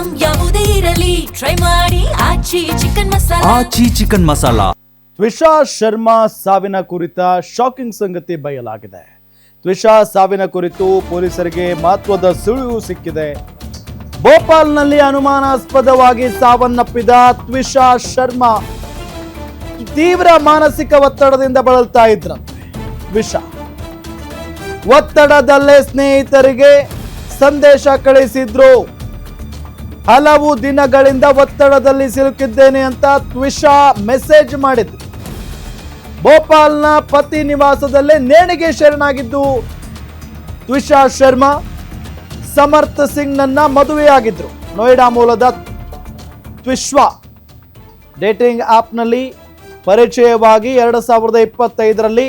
Item ಯಾವುದೇ ಇರಲಿ try ಮಾಡಿ ಆಚಿ ಚಿಕನ್ ಮಸಾಲಾ. ತ್ವಿಷಾ ಶರ್ಮಾ ಸಾವಿನ ಕುರಿತ ಶಾಕಿಂಗ್ ಸಂಗತಿ ಬಯಲಾಗಿದೆ. ತ್ವಿಷಾ ಸಾವಿನ ಕುರಿತು ಪೊಲೀಸರಿಗೆ ಮಹತ್ವದ ಸುಳಿವು ಸಿಕ್ಕಿದೆ. ಭೋಪಾಲ್ನಲ್ಲಿ ಅನುಮಾನಾಸ್ಪದವಾಗಿ ಸಾವನ್ನಪ್ಪಿದ ತ್ವಿಷಾ ಶರ್ಮಾ ತೀವ್ರ ಮಾನಸಿಕ ಒತ್ತಡದಿಂದ ಬಳಲ್ತಾ ಇದ್ರಂತೆ. ತ್ವಿಷಾ ಒತ್ತಡದಲ್ಲೇ ಸ್ನೇಹಿತರಿಗೆ ಸಂದೇಶ ಕಳಿಸಿದ್ರು. ಹಲವು ದಿನಗಳಿಂದ ಒತ್ತಡದಲ್ಲಿ ಸಿಲುಕಿದ್ದೇನೆ ಅಂತ ತ್ವಿಷಾ ಮೆಸೇಜ್ ಮಾಡಿದ್ರು. ಭೋಪಾಲ್ನ ಪತಿ ನಿವಾಸದಲ್ಲೇ ನೇಣಿಗೆ ಶರಣಾಗಿದ್ದು ತ್ವಿಷಾ ಶರ್ಮಾ ಸಮರ್ಥ್ ಸಿಂಗ್ ನನ್ನ ಮದುವೆಯಾಗಿದ್ರು. ನೋಯ್ಡಾ ಮೂಲದ ತ್ವಿಷಾ ಡೇಟಿಂಗ್ ಆಪ್ನಲ್ಲಿ ಪರಿಚಯವಾಗಿ 2025ರಲ್ಲಿ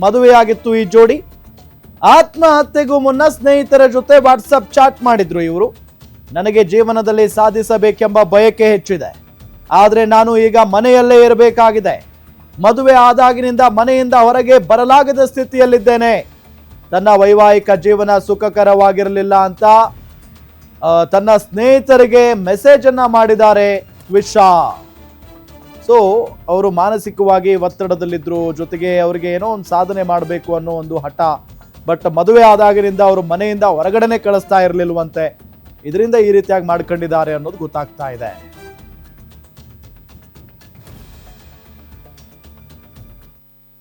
ಮದುವೆಯಾಗಿತ್ತು ಈ ಜೋಡಿ. ಆತ್ಮಹತ್ಯೆಗೂ ಮುನ್ನ ಸ್ನೇಹಿತರ ಜೊತೆ ವಾಟ್ಸಪ್ ಚಾಟ್ ಮಾಡಿದ್ರು ಇವರು. ನನಗೆ ಜೀವನದಲ್ಲಿ ಸಾಧಿಸಬೇಕೆಂಬ ಬಯಕೆ ಹೆಚ್ಚಿದೆ, ಆದರೆ ನಾನು ಈಗ ಮನೆಯಲ್ಲೇ ಇರಬೇಕಾಗಿದೆ. ಮದುವೆ ಆದಾಗಿನಿಂದ ಮನೆಯಿಂದ ಹೊರಗೆ ಬರಲಾಗದ ಸ್ಥಿತಿಯಲ್ಲಿದ್ದೇನೆ. ತನ್ನ ವೈವಾಹಿಕ ಜೀವನ ಸುಖಕರವಾಗಿರಲಿಲ್ಲ ಅಂತ ತನ್ನ ಸ್ನೇಹಿತರಿಗೆ ಮೆಸೇಜ್ ಅನ್ನ ಮಾಡಿದ್ದಾರೆ ತ್ವಿಷಾ. ಸೊ ಅವರು ಮಾನಸಿಕವಾಗಿ ಒತ್ತಡದಲ್ಲಿದ್ರು, ಜೊತೆಗೆ ಅವರಿಗೆ ಏನೋ ಒಂದು ಸಾಧನೆ ಮಾಡಬೇಕು ಅನ್ನೋ ಒಂದು ಹಠ. ಬಟ್ ಮದುವೆ ಆದಾಗಿನಿಂದ ಅವರು ಮನೆಯಿಂದ ಹೊರಗಡೆನೆ ಕಳಿಸ್ತಾ ಇರಲಿಲ್ವಂತೆ. ಇದರಿಂದ ಈ ರೀತಿಯಾಗಿ ಮಾಡ್ಕೊಂಡಿದ್ದಾರೆ ಅನ್ನೋದು ಗೊತ್ತಾಗ್ತಾ ಇದೆ.